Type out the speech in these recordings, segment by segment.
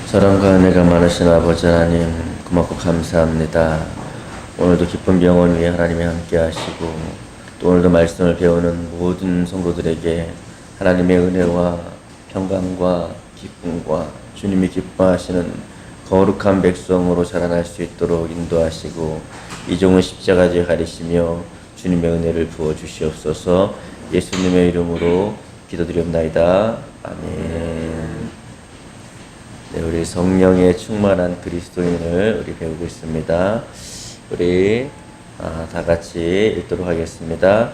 사랑과 은혜가 많으신 아버지 하나님, 고맙고 감사합니다. 오늘도 기쁜 병원 위에 하나님이 함께 하시고, 또 오늘도 말씀을 배우는 모든 성도들에게 하나님의 은혜와 평강과 기쁨과 주님이 기뻐하시는 거룩한 백성으로 자라날 수 있도록 인도하시고, 이종은 십자가 뒤에 가리시며 주님의 은혜를 부어 주시옵소서. 예수님의 이름으로 기도드리옵나이다. 아멘. 네, 우리 성령에 충만한 그리스도인을 우리 배우고 있습니다. 우리 다 같이 읽도록 하겠습니다.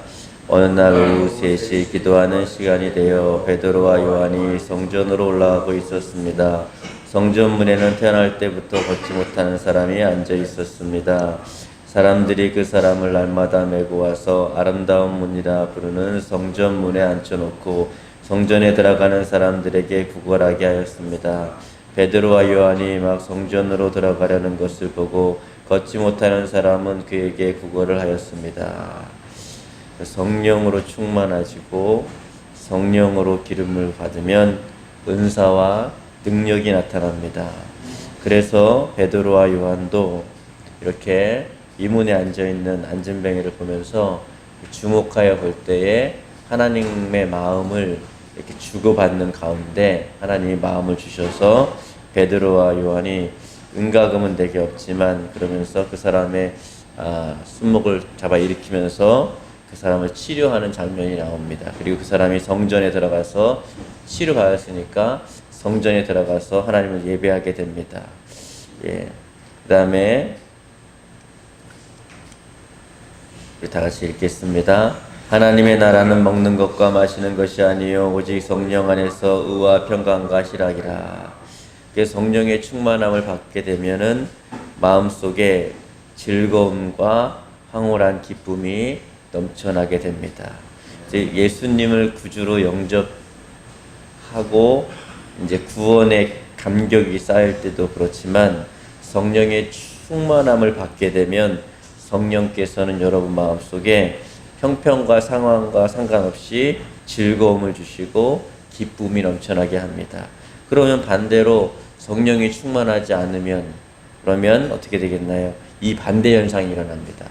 어느 날 오후 3시 기도하는 시간이 되어 베드로와 요한이 성전으로 올라가고 있었습니다. 성전 문에는 태어날 때부터 걷지 못하는 사람이 앉아 있었습니다. 사람들이 그 사람을 날마다 메고 와서 아름다운 문이라 부르는 성전 문에 앉혀놓고 성전에 들어가는 사람들에게 구걸하게 하였습니다. 베드로와 요한이 막 성전으로 들어가려는 것을 보고 걷지 못하는 사람은 그에게 구걸을 하였습니다. 성령으로 충만하시고 성령으로 기름을 받으면 은사와 능력이 나타납니다. 그래서 베드로와 요한도 이렇게 이문에 앉아있는 안진뱅이를 보면서 주목하여 볼 때에 하나님의 마음을 이렇게 주고받는 가운데 하나님이 마음을 주셔서 베드로와 요한이 은과금은 내게 없지만 그러면서 그 사람의 순목을 잡아 일으키면서 그 사람을 치료하는 장면이 나옵니다. 그리고 그 사람이 성전에 들어가서 치료받았으니까 성전에 들어가서 하나님을 예배하게 됩니다. 예. 그 다음에 우리 다 같이 읽겠습니다. 하나님의 나라는 먹는 것과 마시는 것이 아니요 오직 성령 안에서 의와 평강과 희락이라. 성령의 충만함을 받게 되면은 마음속에 즐거움과 황홀한 기쁨이 넘쳐나게 됩니다. 이제 예수님을 구주로 영접하고 이제 구원의 감격이 쌓일 때도 그렇지만 성령의 충만함을 받게 되면 성령께서는 여러분 마음속에 형편과 상황과 상관없이 즐거움을 주시고 기쁨이 넘쳐나게 합니다. 그러면 반대로 성령이 충만하지 않으면 그러면 어떻게 되겠나요? 이 반대 현상이 일어납니다.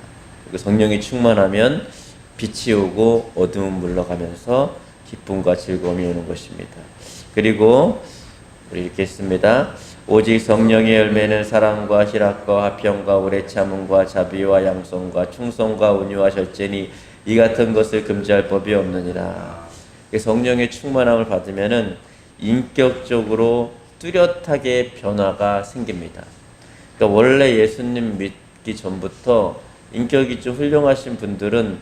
성령이 충만하면 빛이 오고 어둠은 물러가면서 기쁨과 즐거움이 오는 것입니다. 그리고 우리 읽겠습니다. 오직 성령의 열매는 사랑과 희락과 화평과 오래 참음과 자비와 양성과 충성과 온유와 절제니 이 같은 것을 금지할 법이 없느니라. 성령의 충만함을 받으면은 인격적으로 뚜렷하게 변화가 생깁니다. 그러니까 원래 예수님 믿기 전부터 인격이 좀 훌륭하신 분들은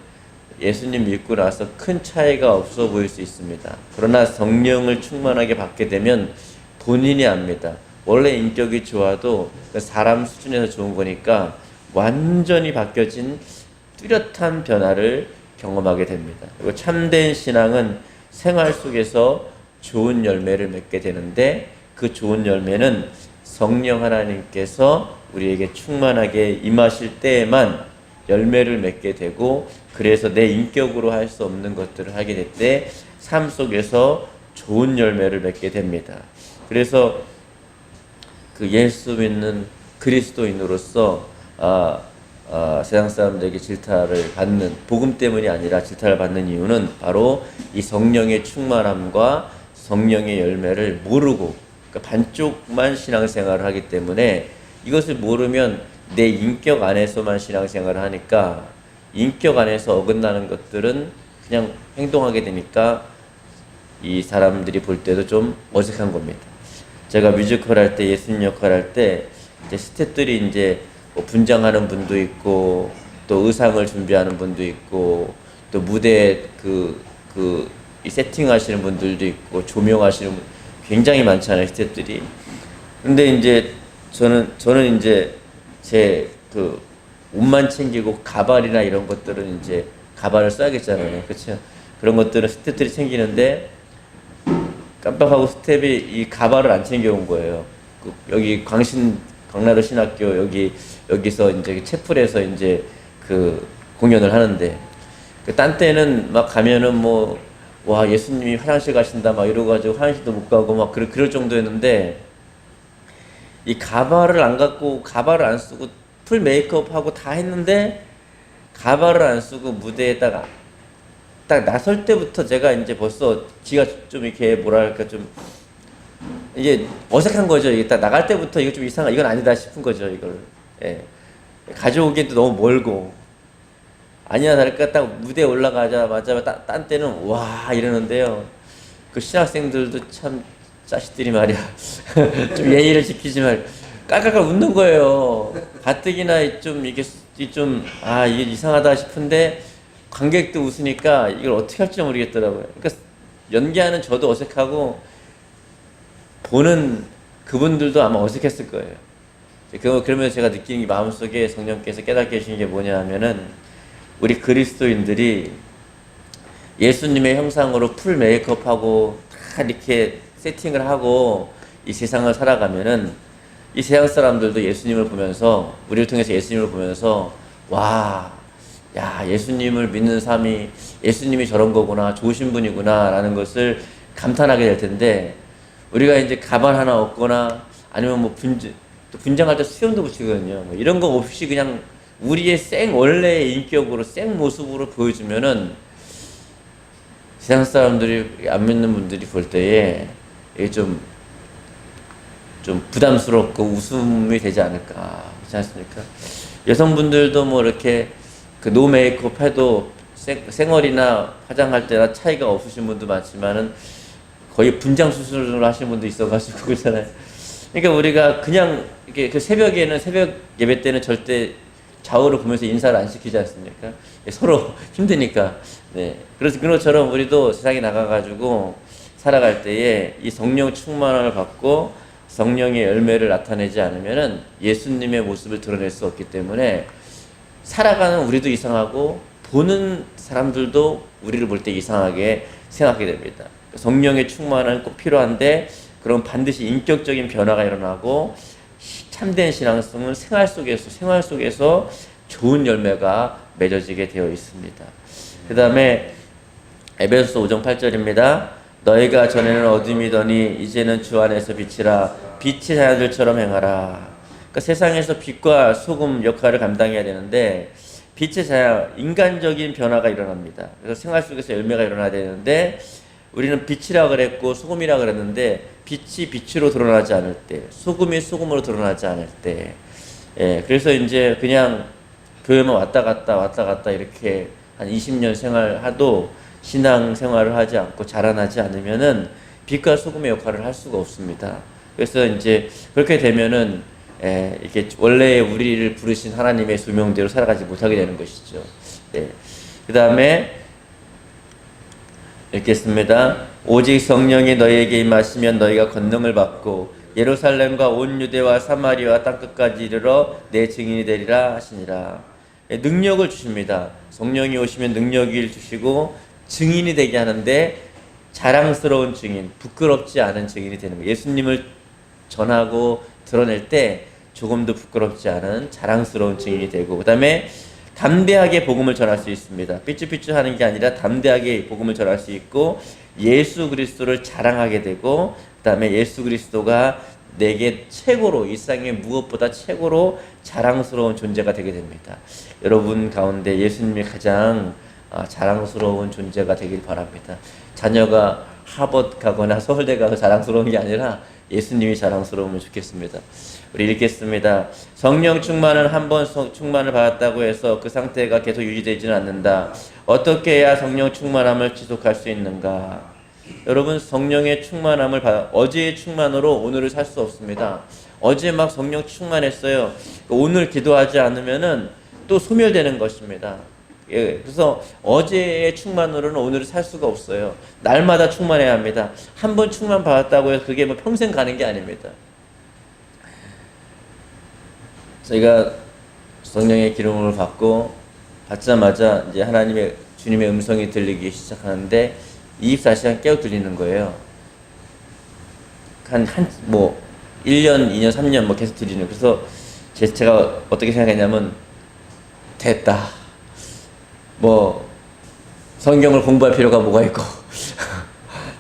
예수님 믿고 나서 큰 차이가 없어 보일 수 있습니다. 그러나 성령을 충만하게 받게 되면 본인이 압니다. 원래 인격이 좋아도 사람 수준에서 좋은 거니까 완전히 바뀌어진 뚜렷한 변화를 경험하게 됩니다. 그리고 참된 신앙은 생활 속에서 좋은 열매를 맺게 되는데 그 좋은 열매는 성령 하나님께서 우리에게 충만하게 임하실 때에만 열매를 맺게 되고 그래서 내 인격으로 할 수 없는 것들을 하게 될 때 삶 속에서 좋은 열매를 맺게 됩니다. 그래서 그 예수 믿는 그리스도인으로서 세상 사람들에게 질타를 받는 복음 때문이 아니라 질타를 받는 이유는 바로 이 성령의 충만함과 성령의 열매를 모르고 그러니까 반쪽만 신앙생활을 하기 때문에 이것을 모르면 내 인격 안에서만 신앙생활을 하니까 인격 안에서 어긋나는 것들은 그냥 행동하게 되니까 이 사람들이 볼 때도 좀 어색한 겁니다. 제가 뮤지컬 할 때 예수님 역할 할 때 이제 스태프들이 이제 뭐 분장하는 분도 있고 또 의상을 준비하는 분도 있고 또 무대 이 세팅하시는 분들도 있고 조명하시는 분 굉장히 많잖아요, 스태프들이. 근데 이제 저는 이제 제 옷만 챙기고 가발이나 이런 것들은 이제 가발을 써야겠잖아요, 그렇죠? 그런 것들은 스태프들이 챙기는데 깜빡하고 스텝이 이 가발을 안 챙겨온 거예요. 여기 광나루 신학교 여기서 이제 채플에서 이제 그 공연을 하는데 딴 때는 막 가면은 뭐 와 예수님이 화장실 가신다 막 이러가지고 화장실도 못 가고 막 그럴 정도였는데 이 가발을 안 갖고 가발을 안 쓰고 풀 메이크업 하고 다 했는데 가발을 안 쓰고 무대에다가 딱 나설 때부터 제가 이제 벌써 지가 좀 이렇게 뭐랄까 좀 이게 어색한 거죠. 이게 딱 나갈 때부터 이거 좀 이상하, 이건 아니다 싶은 거죠. 이걸 예. 가져오기엔 또 너무 멀고 아니야 다를까 딱 무대에 올라가자마자 딴 때는 와 이러는데요. 그 신학생들도 참 자식들이 말이야 좀 예의를 지키지 말 깔깔깔 웃는 거예요. 가뜩이나 좀 이게 좀 아 이게 이상하다 싶은데 관객도 웃으니까 이걸 어떻게 할지 모르겠더라고요. 그러니까 연기하는 저도 어색하고 보는 그분들도 아마 어색했을 거예요. 그러면서 제가 느끼는 게 마음속에 성령께서 깨닫게 해주신 게 뭐냐 하면은 우리 그리스도인들이 예수님의 형상으로 풀 메이크업하고 다 이렇게 세팅을 하고 이 세상을 살아가면은 이 세상 사람들도 예수님을 보면서 우리를 통해서 예수님을 보면서 와, 야 예수님을 믿는 삶이 예수님이 저런 거구나 좋으신 분이구나 라는 것을 감탄하게 될 텐데 우리가 이제 가발 하나 없거나 아니면 뭐 분장할 때 수염도 붙이거든요. 뭐 이런 거 없이 그냥 우리의 원래의 인격으로 모습으로 보여주면은 세상 사람들이 안 믿는 분들이 볼 때에 이게 좀 부담스럽고 웃음이 되지 않을까 그렇지 않습니까? 여성분들도 뭐 이렇게 그 노 메이크업 해도 생얼이나 화장할 때나 차이가 없으신 분도 많지만은 거의 분장 수술을 하시는 분도 있어가지고 그렇잖아요. 그러니까 우리가 그냥 이렇게 그 새벽 예배 때는 절대 좌우를 보면서 인사를 안 시키지 않습니까? 서로 힘드니까. 네. 그래서 그것처럼 우리도 세상에 나가가지고 살아갈 때에 이 성령 충만함을 받고 성령의 열매를 나타내지 않으면은 예수님의 모습을 드러낼 수 없기 때문에 살아가는 우리도 이상하고 보는 사람들도 우리를 볼 때 이상하게 생각하게 됩니다. 성령의 충만은 꼭 필요한데 그럼 반드시 인격적인 변화가 일어나고 참된 신앙성은 생활 속에서 좋은 열매가 맺어지게 되어 있습니다. 그 다음에 에베소서 5장 8절입니다. 너희가 전에는 어둠이더니 이제는 주 안에서 빛이라 빛의 자녀들처럼 행하라. 그러니까 세상에서 빛과 소금 역할을 감당해야 되는데 빛의 자녀, 인간적인 변화가 일어납니다. 그래서 생활 속에서 열매가 일어나야 되는데 우리는 빛이라 그랬고 소금이라 그랬는데 빛이 빛으로 드러나지 않을 때, 소금이 소금으로 드러나지 않을 때, 예, 그래서 이제 그냥 교회만 왔다 갔다 이렇게 한 20년 생활하도 신앙 생활을 하지 않고 자라나지 않으면은 빛과 소금의 역할을 할 수가 없습니다. 그래서 이제 그렇게 되면은 이렇게 원래 우리를 부르신 하나님의 소명대로 살아가지 못하게 되는 것이죠. 네. 그 다음에 읽겠습니다. 오직 성령이 너희에게 임하시면 너희가 권능을 받고 예루살렘과 온 유대와 사마리아 땅끝까지 이르러 내 증인이 되리라 하시니라. 능력을 주십니다. 성령이 오시면 능력을 주시고 증인이 되게 하는데 자랑스러운 증인, 부끄럽지 않은 증인이 되는 거예요. 예수님을 전하고 드러낼 때 조금도 부끄럽지 않은 자랑스러운 증인이 되고 그 다음에 담대하게 복음을 전할 수 있습니다. 삐쭈삐쭈 하는 게 아니라 담대하게 복음을 전할 수 있고 예수 그리스도를 자랑하게 되고 그 다음에 예수 그리스도가 내게 최고로 이 세상에 무엇보다 최고로 자랑스러운 존재가 되게 됩니다. 여러분 가운데 예수님이 가장 자랑스러운 존재가 되길 바랍니다. 자녀가 하버드 가거나 서울대 가서 자랑스러운 게 아니라 예수님이 자랑스러우면 좋겠습니다. 우리 읽겠습니다. 성령 충만은 한 번 충만을 받았다고 해서 그 상태가 계속 유지되지는 않는다. 어떻게 해야 성령 충만함을 지속할 수 있는가? 여러분 성령의 충만함을 어제의 충만으로 오늘을 살 수 없습니다. 어제 막 성령 충만했어요. 오늘 기도하지 않으면은 또 소멸되는 것입니다. 예, 그래서 어제의 충만으로는 오늘을 살 수가 없어요. 날마다 충만해야 합니다. 한 번 충만 받았다고 해서 그게 뭐 평생 가는 게 아닙니다. 저희가 성령의 기름을 받자마자 이제 주님의 음성이 들리기 시작하는데 24시간 깨어 들리는 거예요. 뭐 1년, 2년, 3년 뭐 계속 들리는. 그래서 제가 어떻게 생각했냐면 됐다. 뭐 성경을 공부할 필요가 뭐가 있고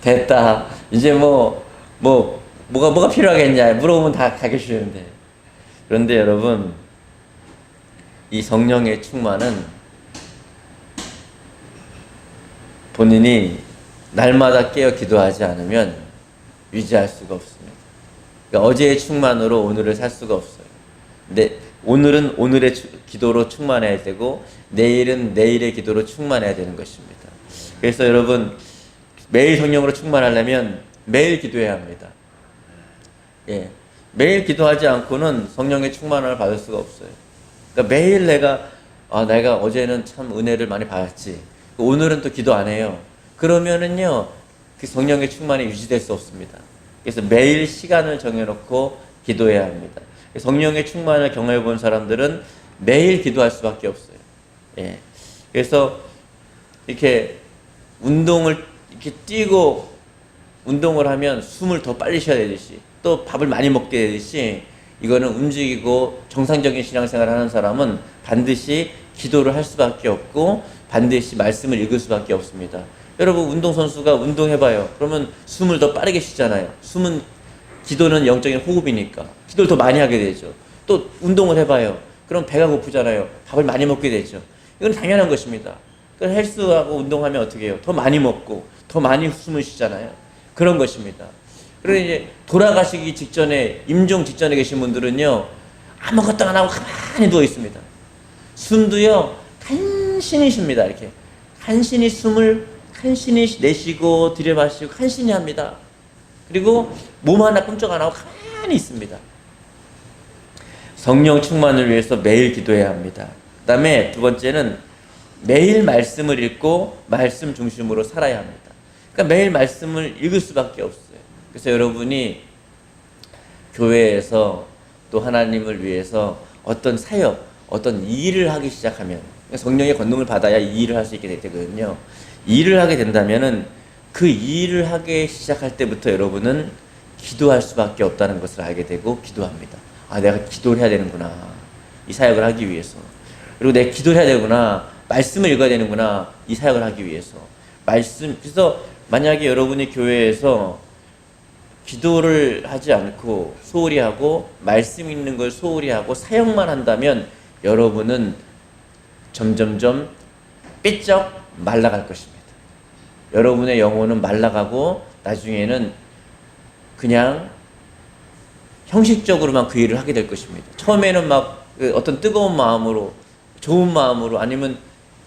됐다. 이제 뭐가 필요하겠냐 물어보면 다 가르쳐주는데. 그런데 여러분, 이 성령의 충만은 본인이 날마다 깨어 기도하지 않으면 유지할 수가 없습니다. 그러니까 어제의 충만으로 오늘을 살 수가 없어요. 근데 오늘은 오늘의 기도로 충만해야 되고 내일은 내일의 기도로 충만해야 되는 것입니다. 그래서 여러분, 매일 성령으로 충만하려면 매일 기도해야 합니다. 예, 매일 기도하지 않고는 성령의 충만함을 받을 수가 없어요. 그러니까 매일 내가 어제는 참 은혜를 많이 받았지, 오늘은 또 기도 안 해요. 그러면은요, 그 성령의 충만이 유지될 수 없습니다. 그래서 매일 시간을 정해놓고 기도해야 합니다. 성령의 충만을 경험해 본 사람들은 매일 기도할 수밖에 없어요. 예. 그래서 이렇게 운동을 이렇게 뛰고 운동을 하면 숨을 더 빨리 쉬어야 되듯이, 또 밥을 많이 먹게 되듯이, 이거는 움직이고 정상적인 신앙생활을 하는 사람은 반드시 기도를 할 수밖에 없고 반드시 말씀을 읽을 수밖에 없습니다. 여러분, 운동선수가 운동해봐요. 그러면 숨을 더 빠르게 쉬잖아요. 기도는 영적인 호흡이니까 기도를 더 많이 하게 되죠. 또 운동을 해봐요. 그럼 배가 고프잖아요. 밥을 많이 먹게 되죠. 이건 당연한 것입니다. 헬스하고 운동하면 어떻게 해요? 더 많이 먹고 더 많이 숨을 쉬잖아요. 그런 것입니다. 그리고 이제 돌아가시기 직전에, 임종 직전에 계신 분들은요, 아무것도 안 하고 가만히 누워 있습니다. 숨도요, 간신히 쉽니다. 이렇게 간신히 숨을 간신히 내쉬고 들이마시고 간신히 합니다. 그리고 몸 하나 꿈쩍 안 하고 가만히 있습니다. 성령 충만을 위해서 매일 기도해야 합니다. 그 다음에 두 번째는 매일 말씀을 읽고 말씀 중심으로 살아야 합니다. 그러니까 매일 말씀을 읽을 수밖에 없어요. 그래서 여러분이 교회에서 또 하나님을 위해서 어떤 사역, 어떤 일을 하기 시작하면, 성령의 권능을 받아야 이 일을 할 수 있게 되거든요. 일을 하게 된다면은 그 일을 하기 시작할 때부터 여러분은 기도할 수밖에 없다는 것을 알게 되고 기도합니다. 내가 기도를 해야 되는구나, 이 사역을 하기 위해서. 그리고 내가 기도를 해야 되구나, 말씀을 읽어야 되는구나, 이 사역을 하기 위해서. 그래서 만약에 여러분이 교회에서 기도를 하지 않고 소홀히 하고 말씀 읽는 걸 소홀히 하고 사역만 한다면 여러분은 점점점 삐쩍 말라갈 것입니다. 여러분의 영혼은 말라가고 나중에는 그냥 형식적으로만 그 일을 하게 될 것입니다. 처음에는 막 어떤 뜨거운 마음으로, 좋은 마음으로, 아니면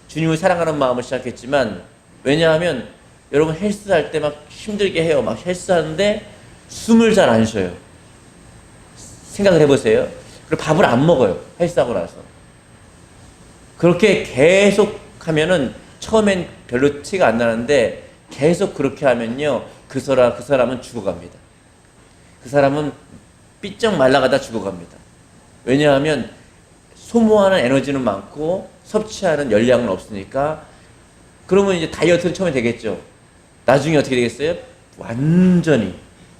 주님을 사랑하는 마음으로 시작했지만, 왜냐하면 여러분 헬스할 때 막 힘들게 해요. 막 헬스하는데 숨을 잘 안 쉬어요. 생각을 해보세요. 그리고 밥을 안 먹어요. 헬스하고 나서. 그렇게 계속 하면은 처음엔 별로 티가 안 나는데 계속 그렇게 하면요, 그 사람은 죽어갑니다. 그 사람은 삐쩍 말라가다 죽어갑니다. 왜냐하면 소모하는 에너지는 많고 섭취하는 열량은 없으니까. 그러면 이제 다이어트는 처음에 되겠죠. 나중에 어떻게 되겠어요?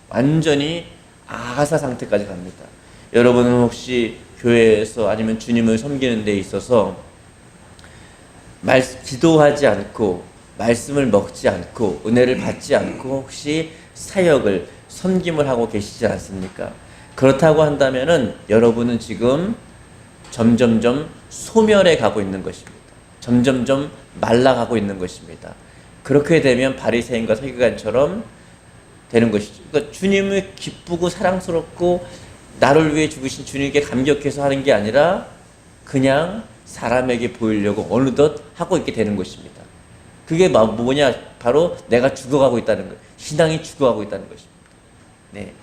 완전히 아사 상태까지 갑니다. 여러분은 혹시 교회에서 아니면 주님을 섬기는 데 있어서 기도하지 않고 말씀을 먹지 않고 은혜를 받지 않고 혹시 사역을, 섬김을 하고 계시지 않습니까? 그렇다고 한다면은 여러분은 지금 점점점 소멸해 가고 있는 것입니다. 점점점 말라가고 있는 것입니다. 그렇게 되면 바리새인과 서기관처럼 되는 것이죠. 그러니까 주님을 기쁘고 사랑스럽고 나를 위해 죽으신 주님께 감격해서 하는 게 아니라 그냥 사람에게 보이려고 어느덧 하고 있게 되는 것입니다. 그게 뭐냐? 바로 내가 죽어가고 있다는 거예요. 신앙이 죽어가고 있다는 것입니다. 네.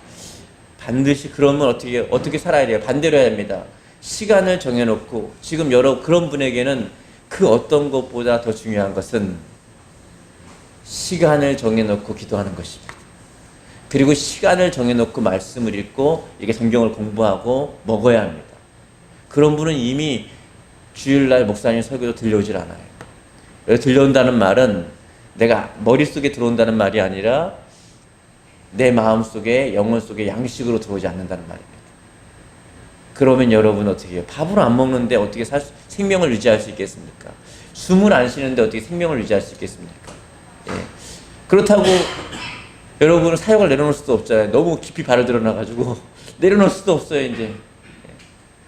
반드시 그러면 어떻게 살아야 돼요? 반대로 해야 합니다. 시간을 정해놓고, 지금 그런 분에게는 그 어떤 것보다 더 중요한 것은 시간을 정해놓고 기도하는 것입니다. 그리고 시간을 정해놓고 말씀을 읽고 이렇게 성경을 공부하고 먹어야 합니다. 그런 분은 이미 주일날 목사님 설교도 들려오질 않아요. 들려온다는 말은 내가 머릿속에 들어온다는 말이 아니라 내 마음속에, 영혼 속에 양식으로 들어오지 않는다는 말입니다. 그러면 여러분 어떻게 해요? 밥을 안 먹는데 어떻게 생명을 유지할 수 있겠습니까? 숨을 안 쉬는데 어떻게 생명을 유지할 수 있겠습니까? 예. 그렇다고 여러분은 사역을 내려놓을 수도 없잖아요. 너무 깊이 발을 들어놔가지고 내려놓을 수도 없어요, 이제. 예.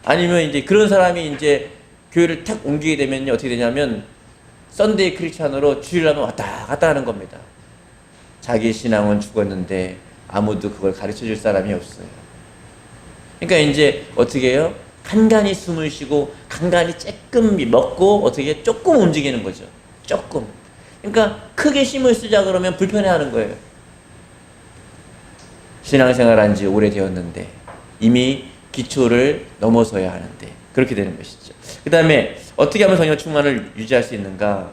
아니면 이제 그런 사람이 이제 교회를 탁 옮기게 되면 어떻게 되냐면 썬데이 크리스찬으로 주일하면 왔다 갔다 하는 겁니다. 자기 신앙은 죽었는데 아무도 그걸 가르쳐 줄 사람이 없어요. 그러니까 이제 어떻게 해요? 간간히 숨을 쉬고 간간히 조금 먹고 어떻게 조금 움직이는 거죠. 조금. 그러니까 크게 힘을 쓰자 그러면 불편해하는 거예요. 신앙생활 한 지 오래되었는데 이미 기초를 넘어서야 하는데 그렇게 되는 것이죠. 그 다음에 어떻게 하면 성령 충만을 유지할 수 있는가?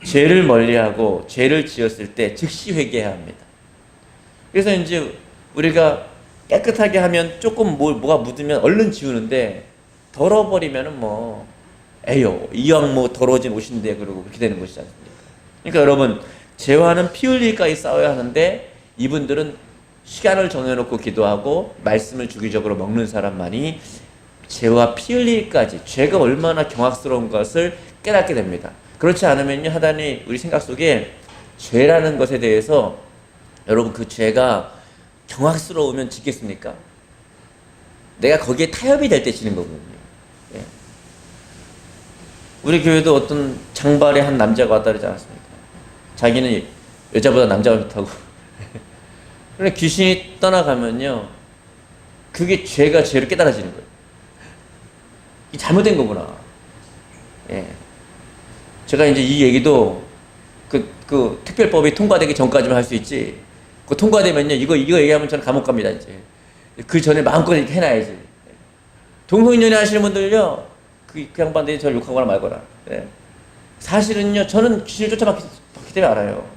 죄를 멀리하고 죄를 지었을 때 즉시 회개해야 합니다. 그래서 이제 우리가 깨끗하게 하면 조금 뭐가 묻으면 얼른 지우는데 덜어버리면은 뭐 에요 이왕 뭐 더러워진 옷인데 그러고 그렇게 되는 것이지 않습니까? 그러니까 여러분 죄와는 피 흘릴까지 싸워야 하는데 이분들은 시간을 정해놓고 기도하고 말씀을 주기적으로 먹는 사람만이 죄와 피 흘릴까지 죄가 얼마나 경악스러운 것을 깨닫게 됩니다. 그렇지 않으면요 하단이 우리 생각 속에 죄라는 것에 대해서 여러분 그 죄가 경악스러우면 짓겠습니까? 내가 거기에 타협이 될 때 지는 거거든요. 예. 우리 교회도 어떤 장발의 한 남자가 왔다 그러지 않았습니까? 자기는 여자보다 남자가 좋다고. 그런데 귀신이 떠나가면요 그게 죄가 죄로 깨달아지는 거예요. 이 잘못된 거구나. 예. 제가 이제 이 얘기도 그 특별법이 통과되기 전까지만 할 수 있지. 그 통과되면요 이거 얘기하면 저는 감옥 갑니다 이제. 그 전에 마음껏 이렇게 해놔야지. 동성연애 하시는 분들요 그 양반들이 저를 욕하거나 말거나. 예. 사실은요 저는 귀신을 쫓아봤기 때문에 알아요.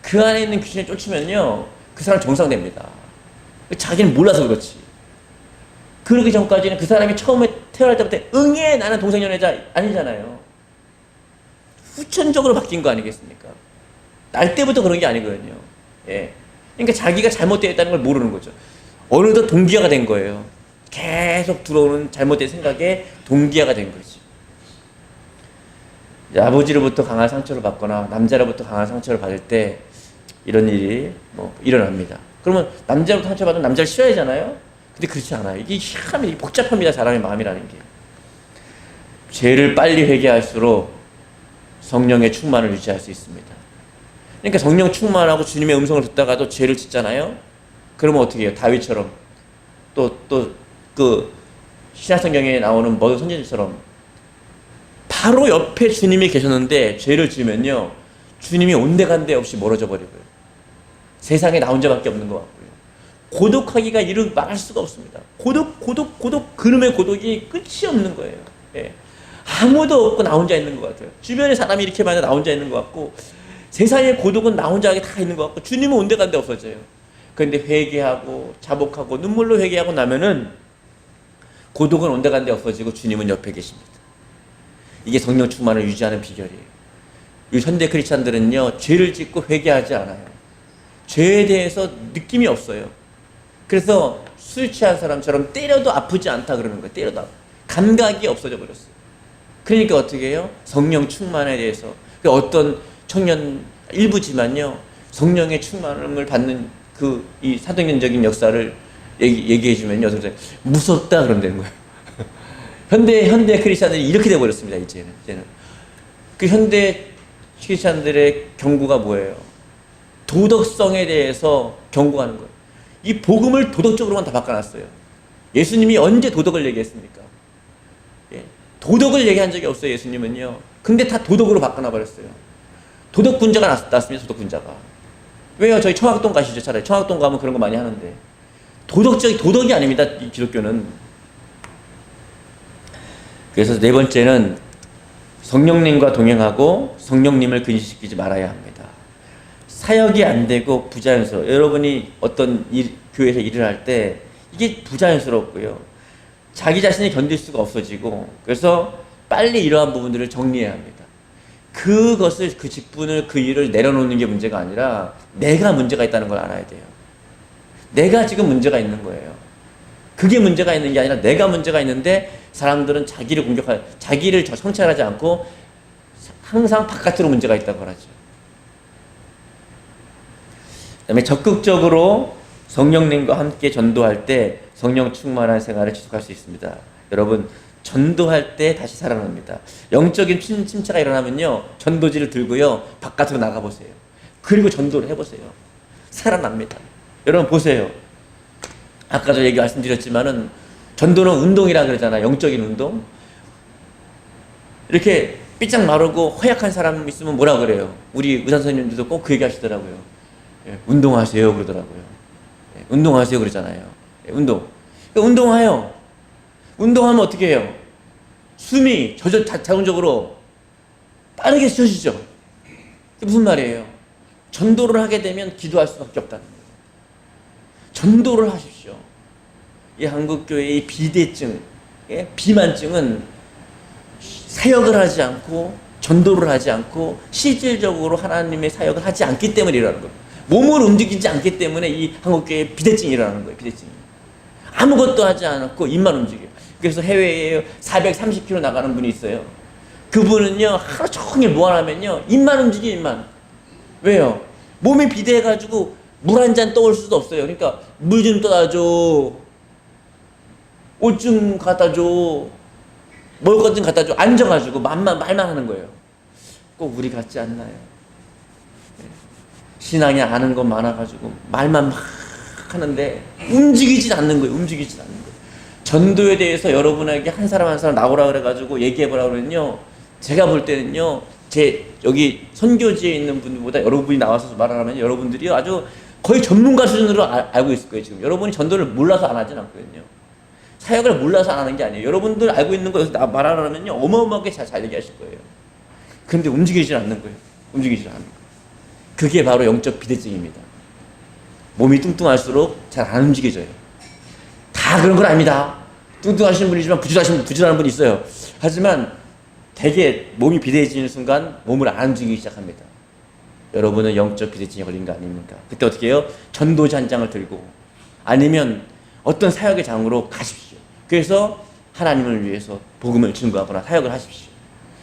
그 안에 있는 귀신을 쫓으면요 그 사람 정상됩니다. 자기는 몰라서 그렇지. 그러기 전까지는 그 사람이 처음에 태어날 때부터 응애 나는 동성연애자 아니잖아요. 후천적으로 바뀐 거 아니겠습니까? 날 때부터 그런 게 아니거든요. 예. 그러니까 자기가 잘못되어 있다는 걸 모르는 거죠. 어느덧 동기화가 된 거예요. 계속 들어오는 잘못된 생각에 동기화가 된 거지. 아버지로부터 강한 상처를 받거나 남자로부터 강한 상처를 받을 때 이런 일이 뭐 일어납니다. 그러면 남자로부터 상처받으면 남자를 싫어하잖아요. 근데 그렇지 않아요. 이게 참 복잡합니다. 사람의 마음이라는 게. 죄를 빨리 회개할수록 성령의 충만을 유지할 수 있습니다. 그러니까 성령 충만하고 주님의 음성을 듣다가도 죄를 짓잖아요. 그러면 어떻게 해요? 다윗처럼 그 신약성경에 나오는 모든 선지자처럼 바로 옆에 주님이 계셨는데 죄를 지으면요 주님이 온데간데 없이 멀어져 버리고요. 세상에 나 혼자밖에 없는 것 같고요. 고독하기가 이루 말할 수가 없습니다. 고독 그놈의 고독이 끝이 없는 거예요. 예. 아무도 없고 나 혼자 있는 것 같아요. 주변에 사람이 이렇게 많아 나 혼자 있는 것 같고 세상의 고독은 나 혼자 다 있는 것 같고 주님은 온데간데 없어져요. 그런데 회개하고 자복하고 눈물로 회개하고 나면은 고독은 온데간데 없어지고 주님은 옆에 계십니다. 이게 성령 충만을 유지하는 비결이에요. 이 현대 크리스찬들은요 죄를 짓고 회개하지 않아요. 죄에 대해서 느낌이 없어요. 그래서 술 취한 사람처럼 때려도 아프지 않다 그러는 거예요. 때려도 감각이 없어져 버렸어요. 그러니까 어떻게 해요? 성령 충만에 대해서 어떤 청년 일부지만요 성령의 충만을 받는 그 이 사도행전적인 역사를 얘기해 주면요 무섭다 그런다는 거예요. 현대 크리스찬들이 이렇게 돼 버렸습니다. 이제는 그 현대 크리스찬들의 경고가 뭐예요? 도덕성에 대해서 경고하는 거예요. 이 복음을 도덕적으로만 다 바꿔놨어요. 예수님이 언제 도덕을 얘기했습니까? 예. 도덕을 얘기한 적이 없어요. 예수님은요. 근데 다 도덕으로 바꿔놔 버렸어요. 도덕군자가 났습니다. 도덕군자가. 왜요? 저희 청학동 가시죠. 차라리 청학동 가면 그런 거 많이 하는데 도덕이 아닙니다. 이 기독교는. 그래서 네 번째는 성령님과 동행하고 성령님을 근시시키지 말아야 합니다. 사역이 안 되고 부자연스러워. 여러분이 어떤 교회에서 일을 할 때 이게 부자연스럽고요. 자기 자신이 견딜 수가 없어지고 그래서 빨리 이러한 부분들을 정리해야 합니다. 그것을 그 직분을 그 일을 내려놓는 게 문제가 아니라 내가 문제가 있다는 걸 알아야 돼요. 내가 지금 문제가 있는 거예요. 그게 문제가 있는 게 아니라 내가 문제가 있는데 사람들은 자기를 자기를 성찰하지 않고 항상 바깥으로 문제가 있다고 하죠. 그다음에 적극적으로 성령님과 함께 전도할 때 성령 충만한 생활을 지속할 수 있습니다. 여러분, 전도할 때 다시 살아납니다. 영적인 침체가 일어나면요, 전도지를 들고요 바깥으로 나가보세요. 그리고 전도를 해보세요. 살아납니다. 여러분 보세요. 아까도 말씀드렸지만은 전도는 운동이라 그러잖아요. 영적인 운동. 이렇게 삐짝 마르고 허약한 사람 있으면 뭐라 그래요? 우리 의사 선생님들도 꼭 그 얘기 하시더라고요. 예, 운동하세요 그러더라고요. 예, 운동하세요 그러잖아요. 예, 운동. 그러니까 운동해요. 운동하면 어떻게 해요? 숨이 자동적으로 빠르게 쉬어지죠. 그게 무슨 말이에요? 전도를 하게 되면 기도할 수밖에 없다는 거예요. 전도를 하십시오. 이 한국교회의 비대증, 예? 비만증은 사역을 하지 않고 전도를 하지 않고 실질적으로 하나님의 사역을 하지 않기 때문에 일어나는 거예요. 몸을 움직이지 않기 때문에 이 한국교회의 비대증이 일어나는 거예요. 비대증이. 아무것도 하지 않았고 입만 움직여요. 그래서 해외에 430km 나가는 분이 있어요. 그분은요 하루 종일 뭐 하냐면요 입만 움직여요. 입만. 왜요? 몸이 비대해가지고 물 한 잔 떠올 수도 없어요. 그러니까 물 좀 떠다 줘, 옷 좀 갖다 줘, 먹을 것 좀 갖다 줘. 앉아가지고 말만 하는 거예요. 꼭 우리 같지 않나요? 신앙이 아는 것 많아가지고 말만 막 하는데 움직이진 않는 거예요. 움직이진 않는 거예요. 전도에 대해서 여러분에게 한 사람 한 사람 나오라 그래가지고 얘기해보라 그러면요, 제가 볼 때는요, 제 여기 선교지에 있는 분들보다 여러분이 나와서 말하면 여러분들이 아주 거의 전문가 수준으로 알고 있을 거예요. 지금 여러분이 전도를 몰라서 안 하진 않거든요. 사역을 몰라서 안 하는 게 아니에요. 여러분들 알고 있는 거 여기서 말하라면요 어마어마하게 잘 얘기하실 거예요. 그런데 움직이질 않는 거예요. 움직이질 않는 거예요. 그게 바로 영적 비대증입니다. 몸이 뚱뚱할수록 잘 안 움직여져요. 다 그런 건 아닙니다. 뚱뚱하신 분이지만 부지런한 분이 있어요. 하지만 되게 몸이 비대해지는 순간 몸을 안 움직이기 시작합니다. 여러분은 영적 비대증에 걸린 거 아닙니까? 그때 어떻게 해요? 전도지 한 장을 들고 아니면 어떤 사역의 장으로 가십시오. 그래서 하나님을 위해서 복음을 증거하거나 사역을 하십시오.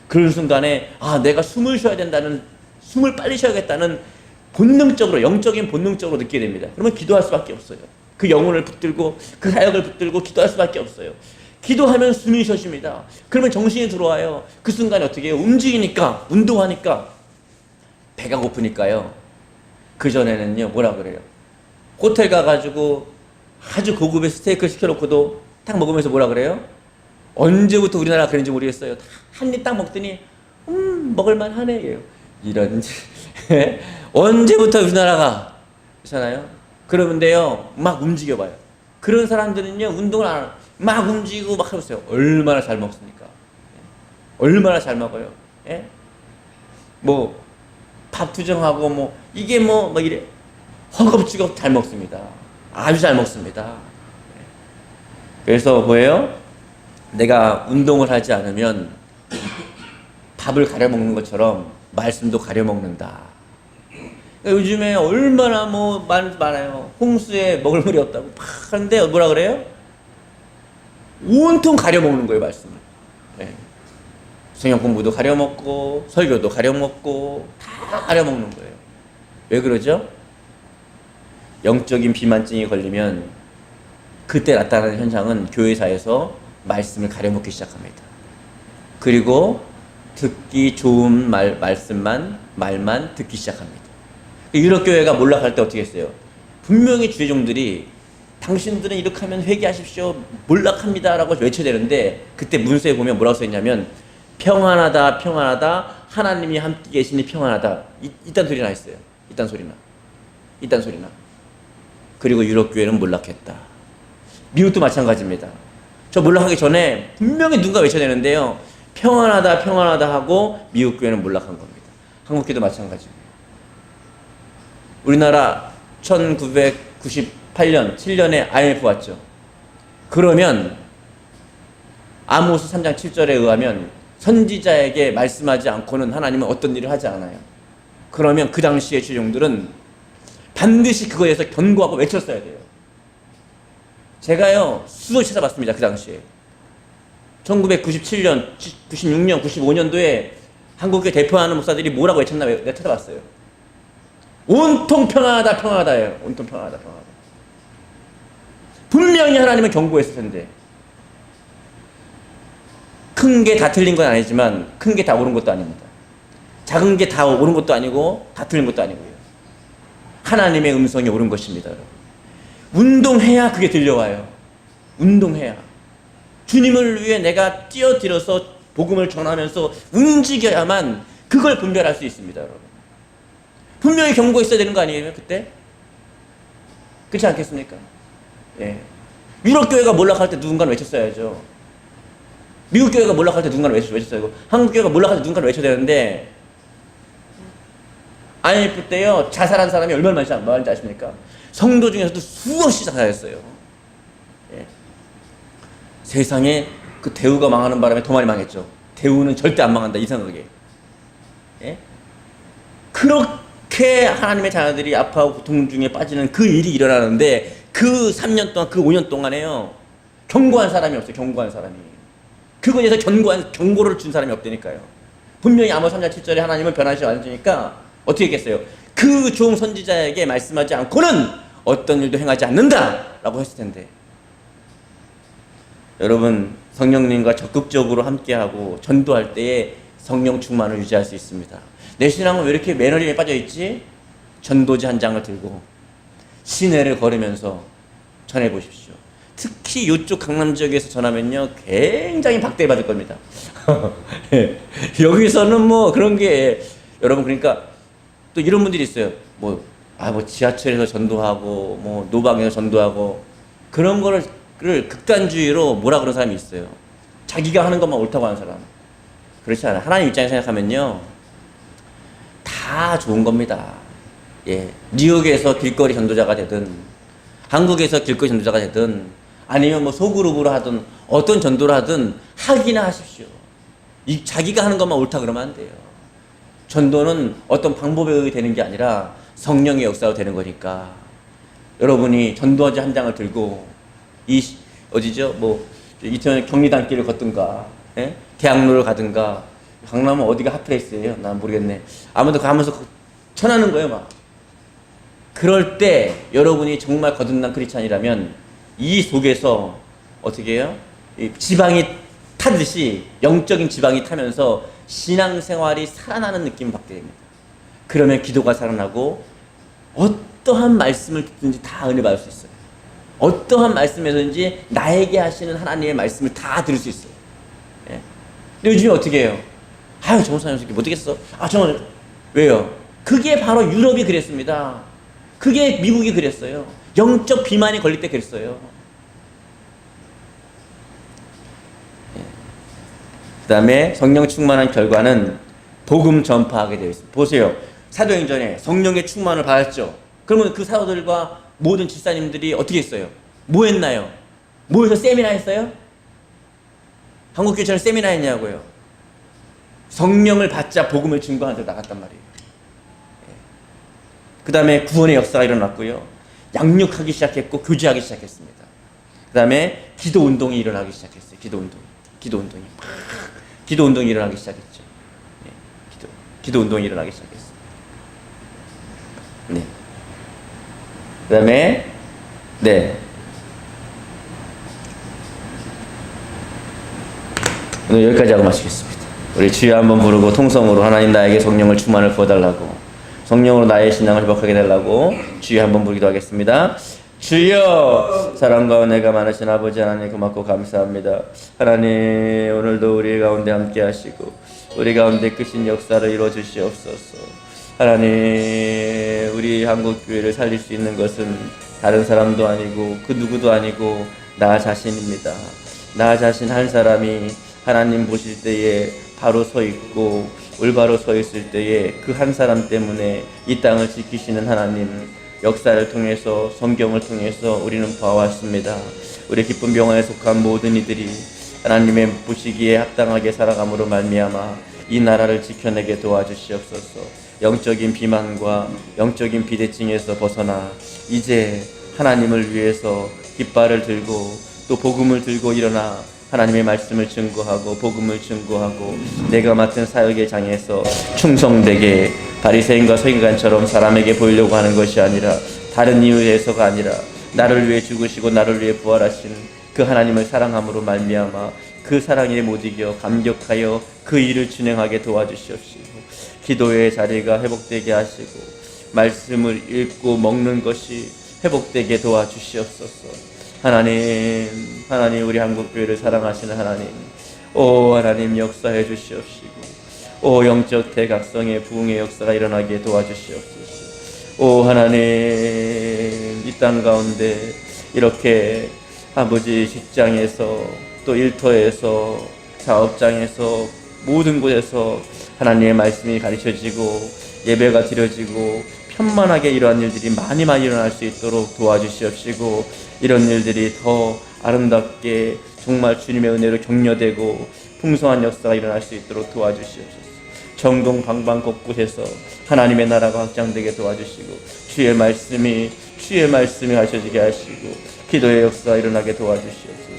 그런 순간에 내가 숨을 쉬어야 된다는, 숨을 빨리 쉬어야겠다는 본능적으로, 영적인 본능적으로 느끼게 됩니다. 그러면 기도할 수밖에 없어요. 그 영혼을 붙들고 그 사역을 붙들고 기도할 수밖에 없어요. 기도하면 숨이 쉬어집니다. 그러면 정신이 들어와요. 그 순간에 어떻게 해요? 움직이니까, 운동하니까 배가 고프니까요. 그전에는요 뭐라 그래요? 호텔 가가지고 아주 고급의 스테이크를 시켜놓고도 딱 먹으면서 뭐라 그래요? 언제부터 우리나라가 그런지 모르겠어요. 한 입 딱 먹더니 먹을만 하네. 이런 언제부터 우리나라가 그렇잖아요. 그러는데요 막 움직여봐요. 그런 사람들은요 운동을 안 하고 막 움직이고 막 해보세요. 얼마나 잘 먹습니까? 얼마나 잘 먹어요. 예? 뭐 밥 투정하고 뭐 이게 뭐 이래 허겁지겁 잘 먹습니다. 아주 잘 먹습니다. 그래서 뭐예요? 내가 운동을 하지 않으면 밥을 가려 먹는 것처럼 말씀도 가려 먹는다. 그러니까 요즘에 얼마나 많아요. 홍수에 먹을 물이 없다고 막 하는데 뭐라 그래요? 온통 가려 먹는 거예요, 말씀을. 네. 성경 공부도 가려 먹고 설교도 가려 먹고 다 가려 먹는 거예요. 왜 그러죠? 영적인 비만증이 걸리면 그때 나타나는 현상은 교회사에서 말씀을 가려 먹기 시작합니다. 그리고 듣기 좋은 말만 듣기 시작합니다. 유럽교회가 몰락할 때 어떻게 했어요? 분명히 주의종들이 당신들은 이렇게 하면 회개하십시오, 몰락합니다 라고 외쳐야 되는데 그때 문서에 보면 뭐라고 써있냐면 평안하다 평안하다 하나님이 함께 계시니 평안하다 이딴 소리나 했어요. 이딴 소리나. 그리고 유럽교회는 몰락했다. 미국도 마찬가지입니다. 저 몰락하기 전에 분명히 누가 외쳐야 되는데요 평안하다 평안하다 하고 미국 교회는 몰락한 겁니다. 한국교회도 마찬가지입니다. 우리나라 1998년 7년에 IMF 왔죠. 그러면 아모스 3장 7절에 의하면 선지자에게 말씀하지 않고는 하나님은 어떤 일을 하지 않아요. 그러면 그 당시의 주종들은 반드시 그거에 대해서 경고하고 외쳤어야 돼요. 제가요 수도 찾아봤습니다. 그 당시에 1997년, 96년, 95년도에 한국교회 대표하는 목사들이 뭐라고 외쳤나 내가 찾아봤어요. 온통 평안하다, 평안하다예요. 온통 평안하다, 평안하다. 분명히 하나님은 경고했을 텐데 큰 게 다 틀린 건 아니지만 큰 게 다 옳은 것도 아닙니다. 작은 게 다 옳은 것도 아니고 다 틀린 것도 아니고요. 하나님의 음성이 옳은 것입니다. 여러분. 운동해야 그게 들려와요. 운동해야. 주님을 위해 내가 뛰어들어서 복음을 전하면서 움직여야만 그걸 분별할 수 있습니다. 여러분. 분명히 경고했어야 되는 거 아니에요? 그때? 그렇지 않겠습니까? 예. 유럽 교회가 몰락할 때 누군가는 외쳤어야죠. 미국 교회가 몰락할 때 누군가는 외쳤어야 되고 한국 교회가 몰락할 때 누군가는 외쳐야 되는데 IMF 때요 자살한 사람이 얼마나 많은지 아십니까? 성도 중에서도 수없이 자살했어요. 예. 세상에 그 대우가 망하는 바람에 더 많이 망했죠. 대우는 절대 안 망한다 이상하게. 예? 그렇게 하나님의 자녀들이 아파하고 고통 중에 빠지는 그 일이 일어나는데 그 3년 동안 그 5년 동안에요 경고한 사람이 없어요. 경고한 사람이. 그거에 대해서 경고를 준 사람이 없다니까요. 분명히 아모스 3장 7절에 하나님은 변하지 않으니까 어떻게 했겠어요? 그 종 선지자에게 말씀하지 않고는 어떤 일도 행하지 않는다 라고 했을 텐데 여러분 성령님과 적극적으로 함께하고 전도할 때에 성령 충만을 유지할 수 있습니다. 내 신앙은 왜 이렇게 매너리에 빠져있지? 전도지 한 장을 들고 시내를 걸으면서 전해보십시오. 특히 이쪽 강남 지역에서 전하면요 굉장히 박대받을 겁니다. 여기서는 뭐 그런 게 여러분 그러니까 또 이런 분들이 있어요. 뭐 지하철에서 전도하고 뭐 노방에서 전도하고 그런 거를 극단주의로 뭐라 그런 사람이 있어요. 자기가 하는 것만 옳다고 하는 사람. 그렇지 않아요. 하나님 입장에서 생각하면요 다 좋은 겁니다. 예, 뉴욕에서 길거리 전도자가 되든 한국에서 길거리 전도자가 되든 아니면 뭐 소그룹으로 하든 어떤 전도를 하든 하기나 하십시오. 자기가 하는 것만 옳다 그러면 안 돼요. 전도는 어떤 방법에 의해 되는 게 아니라 성령의 역사로 되는 거니까 여러분이 전도지 한 장을 들고 어디죠? 뭐 이태원 경리단길을 걷든가 예? 대학로를 가든가 강남은 어디가 핫플레이스예요? 난 모르겠네. 아무도 가면서 전하는 거예요 막. 그럴 때 여러분이 정말 거듭난 크리스찬이라면 이 속에서 어떻게 해요? 지방이 타듯이 영적인 지방이 타면서 신앙생활이 살아나는 느낌을 받게 됩니다. 그러면 기도가 살아나고 어떠한 말씀을 듣든지 다 은혜 받을 수 있어요. 어떠한 말씀에서든지 나에게 하시는 하나님의 말씀을 다 들을 수 있어요. 예. 근데 요즘에 어떻게 해요? 아유 저 목사님 못 듣겠어. 저는 왜요? 그게 바로 유럽이 그랬습니다. 그게 미국이 그랬어요. 영적 비만이 걸릴 때 그랬어요. 예. 그 다음에 성령 충만한 결과는 복음 전파하게 되어 있습니다. 보세요. 사도행전에 성령의 충만을 받았죠. 그러면 그 사도들과 모든 집사님들이 어떻게 했어요? 뭐 했나요? 모여서 세미나 했어요? 한국교회처럼 세미나 했냐고요. 성령을 받자 복음을 증거하는 데 나갔단 말이에요. 그 다음에 구원의 역사가 일어났고요. 양육하기 시작했고 교제하기 시작했습니다. 그 다음에 기도운동이 일어나기 시작했어요. 기도운동이 일어나기 시작했죠. 기도운동이 일어나기 시작했어요. 네. 그 다음에 네. 오늘 여기까지 하고 마치겠습니다. 우리 주여 한번 부르고 통성으로 하나님 나에게 성령을 충만을 부어달라고 성령으로 나의 신앙을 회복하게 달라고 주여 한번 부르기도 하겠습니다. 주여 사랑과 은혜가 많으신 아버지 하나님 고맙고 감사합니다. 하나님 오늘도 우리 가운데 함께 하시고 우리 가운데 크신 역사를 이루어 주시옵소서. 하나님 우리 한국교회를 살릴 수 있는 것은 다른 사람도 아니고 그 누구도 아니고 나 자신입니다. 나 자신 한 사람이 하나님 보실 때에 바로 서 있고 올바로 서 있을 때에 그 한 사람 때문에 이 땅을 지키시는 하나님 역사를 통해서 성경을 통해서 우리는 봐왔습니다. 우리 기쁜 병화에 속한 모든 이들이 하나님의 보시기에 합당하게 살아감으로 말미암아 이 나라를 지켜내게 도와주시옵소서. 영적인 비만과 영적인 비대증에서 벗어나 이제 하나님을 위해서 깃발을 들고 또 복음을 들고 일어나 하나님의 말씀을 증거하고 복음을 증거하고 내가 맡은 사역의 장에서 충성되게 바리새인과 서기관처럼 사람에게 보이려고 하는 것이 아니라 다른 이유에서가 아니라 나를 위해 죽으시고 나를 위해 부활하신 그 하나님을 사랑함으로 말미암아 그 사랑에 못 이겨 감격하여 그 일을 진행하게 도와주시옵시고 기도의 자리가 회복되게 하시고 말씀을 읽고 먹는 것이 회복되게 도와주시옵소서. 하나님 우리 한국교회를 사랑하시는 하나님, 오 하나님 역사해 주시옵시고 오 영적 대각성의 부흥의 역사가 일어나게 도와주시옵소서. 오 하나님 이 땅 가운데 이렇게 아버지 직장에서 또 일터에서 사업장에서 모든 곳에서 하나님의 말씀이 가르쳐지고 예배가 드려지고 편만하게 이러한 일들이 많이 일어날 수 있도록 도와주시옵시고 이런 일들이 더 아름답게 정말 주님의 은혜로 격려되고 풍성한 역사가 일어날 수 있도록 도와주시옵소서. 전국 방방 곳곳에서 하나님의 나라가 확장되게 도와주시고 주의 말씀이 가르쳐지게 하시고 기도의 역사가 일어나게 도와주시옵소서.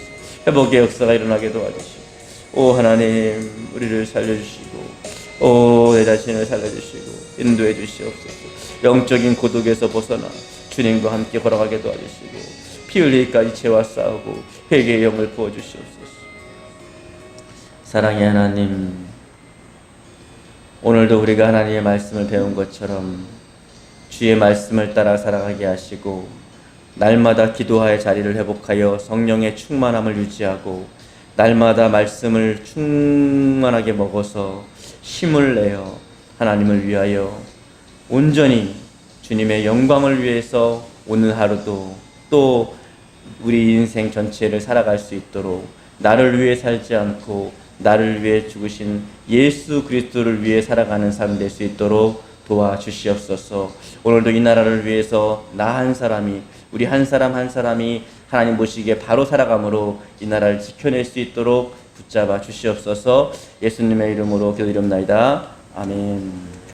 회복의 역사가 일어나게 도와주시고 오 하나님 우리를 살려주시고 오 내 자신을 살려주시고 인도해 주시옵소서. 영적인 고독에서 벗어나 주님과 함께 걸어가게 도와주시고 피 흘리기까지 죄와 싸우고 회개의 영을 부어주시옵소서. 사랑의 하나님, 오늘도 우리가 하나님의 말씀을 배운 것처럼 주의 말씀을 따라 살아가게 하시고 날마다 기도하여 자리를 회복하여 성령의 충만함을 유지하고 날마다 말씀을 충만하게 먹어서 힘을 내어 하나님을 위하여 온전히 주님의 영광을 위해서 오늘 하루도 또 우리 인생 전체를 살아갈 수 있도록 나를 위해 살지 않고 나를 위해 죽으신 예수 그리스도를 위해 살아가는 삶 될 수 있도록 도와주시옵소서. 오늘도 이 나라를 위해서 나 한 사람이 우리 한 사람 한 사람이 하나님 보시기에 바로 살아감으로 이 나라를 지켜낼 수 있도록 붙잡아 주시옵소서. 예수님의 이름으로 기도드립니다. 아멘.